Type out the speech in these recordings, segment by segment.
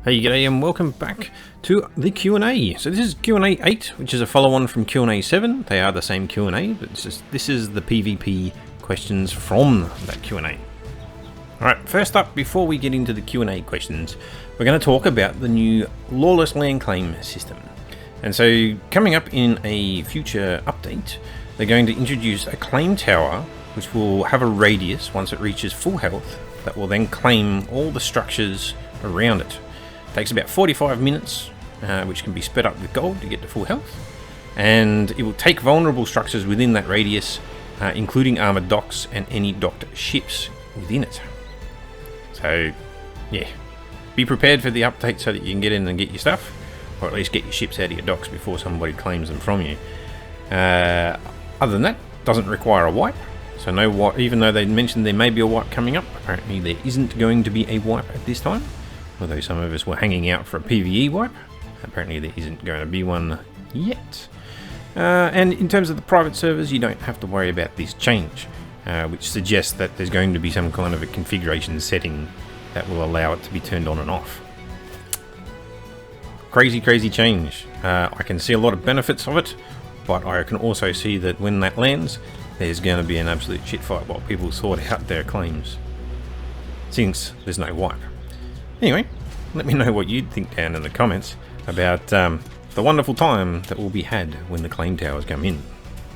Hey, g'day, and welcome back to the Q&A. So this is Q&A 8, which is a follow-on from Q&A 7. They are the same Q&A, but this is the PvP questions from that Q&A. Alright, first up, before we get into the Q&A questions, we're going to talk about the new Lawless land claim system. And so, coming up in a future update, they're going to introduce a claim tower, which will have a radius once it reaches full health, that will then claim all the structures around it. Takes about 45 minutes, which can be sped up with gold to get to full health, and it will take vulnerable structures within that radius, including armored docks and any docked ships within it. So, yeah, be prepared for the update so that you can get in and get your stuff, or at least get your ships out of your docks before somebody claims them from you. Other than that, doesn't require a wipe, so no wipe. Even though they mentioned there may be a wipe coming up, apparently there isn't going to be a wipe at this time. Although some of us were hanging out for a PvE wipe, apparently there isn't going to be one yet. And in terms of the private servers, you don't have to worry about this change, which suggests that there's going to be some kind of a configuration setting that will allow it to be turned on and off. Crazy change. I can see a lot of benefits of it, but I can also see that when that lands, there's going to be an absolute shitfight while people sort out their claims, since there's no wipe. Anyway, let me know what you'd think down in the comments about the wonderful time that will be had when the claim towers come in.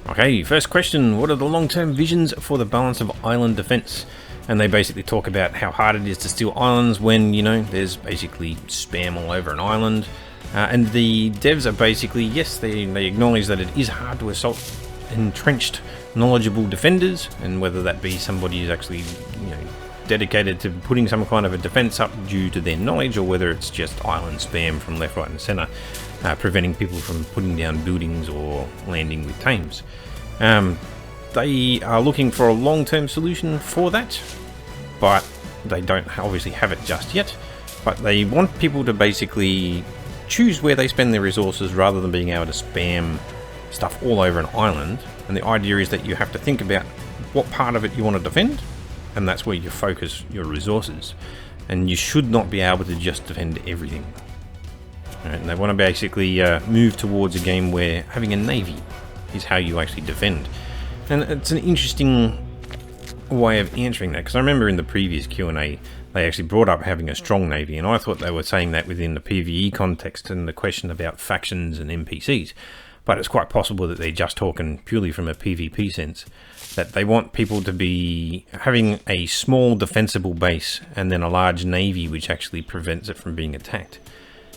Okay, first question, what are the long-term visions for the balance of island defense? And they basically talk about how hard it is to steal islands when, you know, there's basically spam all over an island. And the devs are basically, yes, they acknowledge that it is hard to assault entrenched, knowledgeable defenders, and whether that be somebody who's actually, you know, dedicated to putting some kind of a defense up due to their knowledge, or whether it's just island spam from left, right and center, preventing people from putting down buildings or landing with tames. They are looking for a long-term solution for that, but they don't obviously have it just yet. But they want people to basically choose where they spend their resources rather than being able to spam stuff all over an island. And the idea is that you have to think about what part of it you want to defend, and that's where you focus your resources. And you should not be able to just defend everything. Right, and they want to basically move towards a game where having a navy is how you actually defend. And it's an interesting way of answering that, because I remember in the previous Q&A they actually brought up having a strong navy, and I thought they were saying that within the PvE context and the question about factions and NPCs. But it's quite possible that they're just talking purely from a PvP sense, that they want people to be having a small defensible base and then a large navy which actually prevents it from being attacked.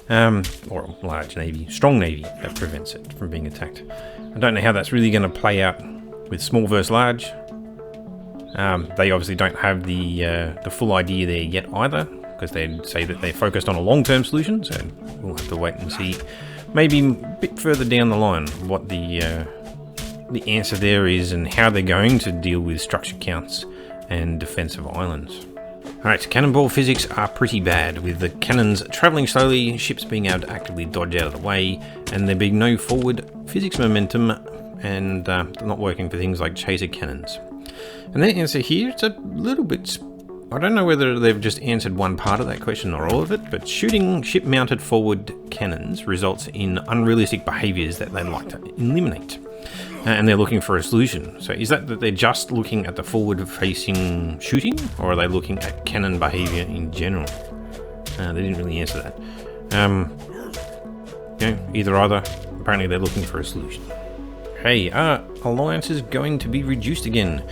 Or a large navy, strong navy that prevents it from being attacked. I don't know how that's really going to play out with small versus large. They obviously don't have the full idea there yet either, because they say that they're focused on a long-term solution, so we'll have to wait and see. Maybe a bit further down the line what the answer there is and how they're going to deal with structure counts and defensive islands. Alright, cannonball physics are pretty bad, with the cannons travelling slowly, ships being able to actively dodge out of the way, and there being no forward physics momentum, and not working for things like chaser cannons. And their answer here, it's a little bit... I don't know whether they've just answered one part of that question or all of it, but shooting ship-mounted forward cannons results in unrealistic behaviours that they'd like to eliminate. And they're looking for a solution. So is that they're just looking at the forward-facing shooting, or are they looking at cannon behaviour in general? They didn't really answer that. You know, either. Apparently they're looking for a solution. Hey, are alliances going to be reduced again?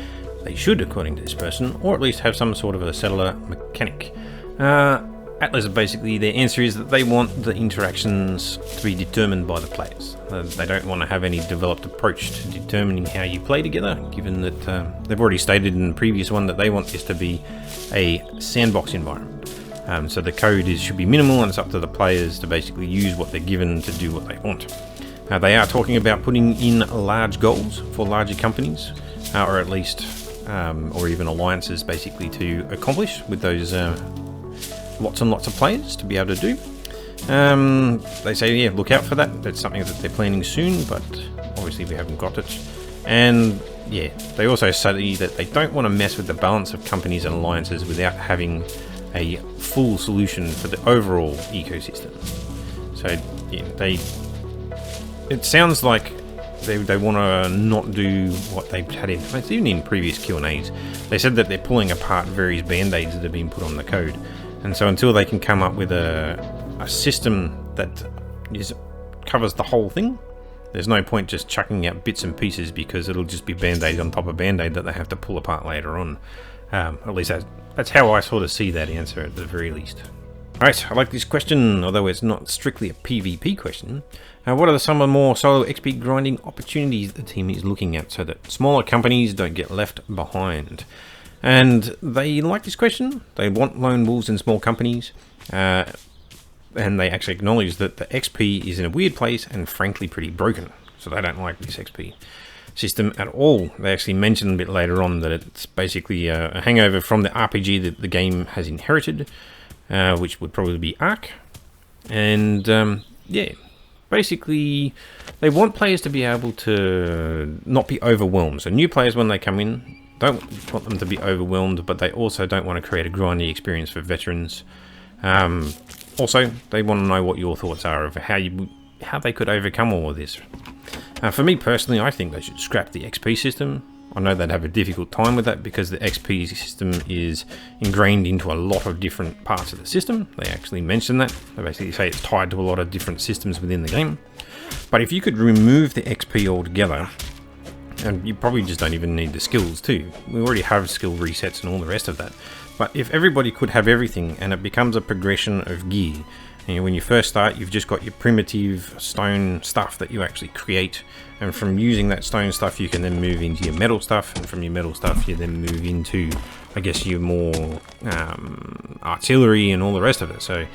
They should, according to this person, or at least have some sort of a settler mechanic. Atlas, basically, their answer is that they want the interactions to be determined by the players. They don't want to have any developed approach to determining how you play together, given that they've already stated in the previous one that they want this to be a sandbox environment. So the code should be minimal, and it's up to the players to basically use what they're given to do what they want. They are talking about putting in large goals for larger companies, or at least, or even alliances, basically, to accomplish with those lots and lots of players to be able to do. They say, yeah, look out for that. That's something that they're planning soon, but obviously we haven't got it. And yeah, they also say that they don't want to mess with the balance of companies and alliances without having a full solution for the overall ecosystem. So yeah, it sounds like they want to not do what they've had in, even in previous Q&As. They said that they're pulling apart various band-aids that have been put on the code, and so until they can come up with a system that covers the whole thing, there's no point just chucking out bits and pieces, because it'll just be band-aid on top of band-aid that they have to pull apart later on. At least that's how I sort of see that answer at the very least. Alright, I like this question, although it's not strictly a PvP question. What are some of the more solo XP grinding opportunities the team is looking at so that smaller companies don't get left behind? And they like this question. They want lone wolves in small companies. And they actually acknowledge that the XP is in a weird place and frankly pretty broken. So they don't like this XP system at all. They actually mention a bit later on that it's basically a hangover from the RPG that the game has inherited. Which would probably be Ark. And yeah, basically they want players to be able to not be overwhelmed. So new players, when they come in, don't want them to be overwhelmed, but they also don't want to create a grindy experience for veterans. Also, they want to know what your thoughts are of how they could overcome all of this. For me personally, I think they should scrap the XP system. I know they'd have a difficult time with that because the XP system is ingrained into a lot of different parts of the system. They actually mention that. They basically say it's tied to a lot of different systems within the game. But if you could remove the XP altogether, and you probably just don't even need the skills too. We already have skill resets and all the rest of that. But if everybody could have everything and it becomes a progression of gear, and when you first start, you've just got your primitive stone stuff that you actually create, and from using that stone stuff you can then move into your metal stuff, and from your metal stuff you then move into, I guess, your more artillery and all the rest of it. So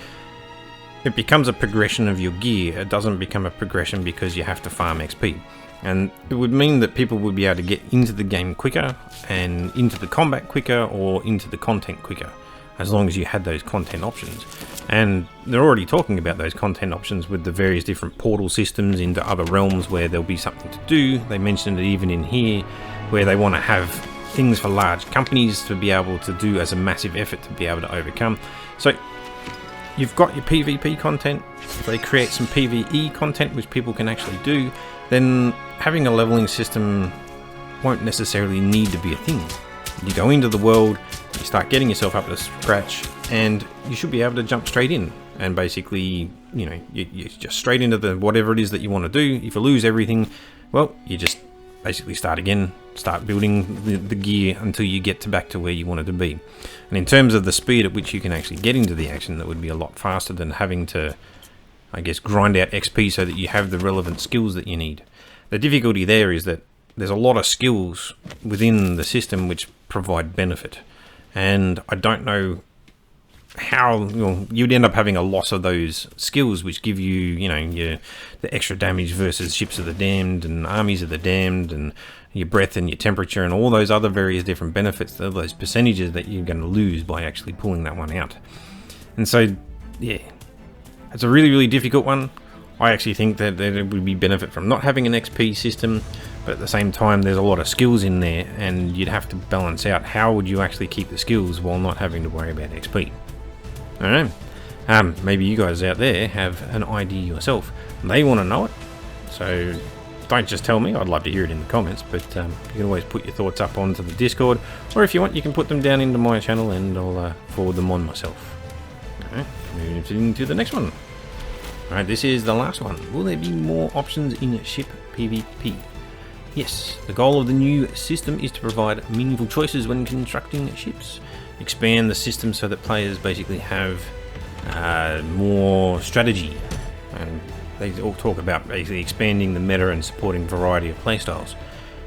it becomes a progression of your gear. It doesn't become a progression because you have to farm XP. And it would mean that people would be able to get into the game quicker, and into the combat quicker, or into the content quicker, as long as you had those content options. And they're already talking about those content options with the various different portal systems into other realms where there'll be something to do. They mentioned it even in here, where they want to have things for large companies to be able to do as a massive effort to be able to overcome. So you've got your PvP content. If they create some PvE content which people can actually do, then having a leveling system won't necessarily need to be a thing. You go into the world, you start getting yourself up to scratch, and you should be able to jump straight in and basically, you just straight into the whatever it is that you want to do. If you lose everything, well, you just basically start again, start building the gear until you get back to where you wanted to be. And in terms of the speed at which you can actually get into the action, that would be a lot faster than having to, I guess, grind out XP so that you have the relevant skills that you need. The difficulty there is that there's a lot of skills within the system which provide benefit, and I don't know how you'd end up having a loss of those skills which give you, the extra damage versus ships of the damned and armies of the damned, and your breath and your temperature and all those other various different benefits, those percentages that you're going to lose by actually pulling that one out. And so, yeah, it's a really, really difficult one. I actually think that there would be benefit from not having an XP system, but at the same time there's a lot of skills in there, and you'd have to balance out how would you actually keep the skills while not having to worry about XP. I don't know. Maybe you guys out there have an idea yourself. They want to know it, so don't just tell me. I'd love to hear it in the comments, but you can always put your thoughts up onto the Discord, or if you want you can put them down into my channel and I'll forward them on myself. Alright, moving to the next one. Alright, this is the last one. Will there be more options in ship PvP? Yes, the goal of the new system is to provide meaningful choices when constructing ships. Expand the system so that players basically have more strategy. And they all talk about basically expanding the meta and supporting a variety of playstyles.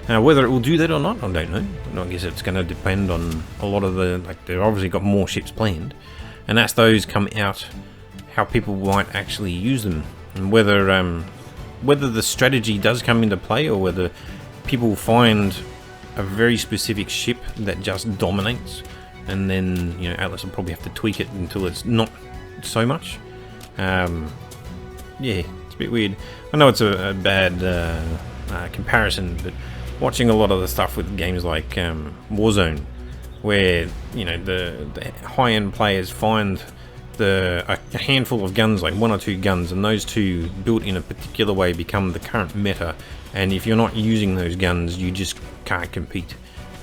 Whether it will do that or not, I don't know. I guess it's going to depend on a lot of they've obviously got more ships planned. And as those come out, how people might actually use them, and whether the strategy does come into play, or whether people find a very specific ship that just dominates, and then Atlas will probably have to tweak it until it's not so much. Yeah, it's a bit weird. I know it's a bad comparison, but watching a lot of the stuff with games like Warzone, where the high-end players find a handful of guns, like 1 or 2 guns, and those two built in a particular way become the current meta, and if you're not using those guns you just can't compete.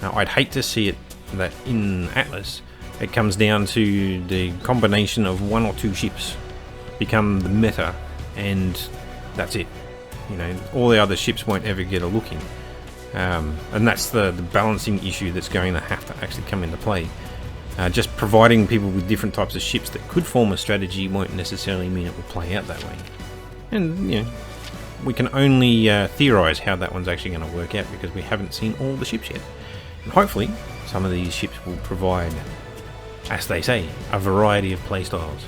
Now I'd hate to see it that in Atlas it comes down to the combination of 1 or 2 ships become the meta, and that's it. All the other ships won't ever get a look in. And that's the balancing issue that's going to have to actually come into play. Just providing people with different types of ships that could form a strategy won't necessarily mean it will play out that way. And we can only theorise how that one's actually going to work out, because we haven't seen all the ships yet. And hopefully some of these ships will provide, as they say, a variety of playstyles.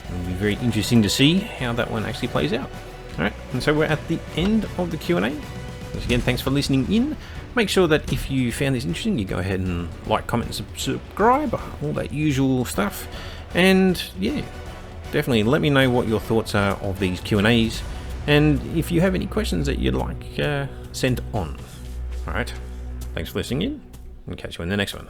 It'll be very interesting to see how that one actually plays out. Alright, and so we're at the end of the Q&A. Once again, thanks for listening in. Make sure that if you found this interesting, you go ahead and like, comment, and subscribe, all that usual stuff. And yeah, definitely let me know what your thoughts are of these Q&As, and if you have any questions that you'd like sent on. Alright, thanks for listening in, and catch you in the next one.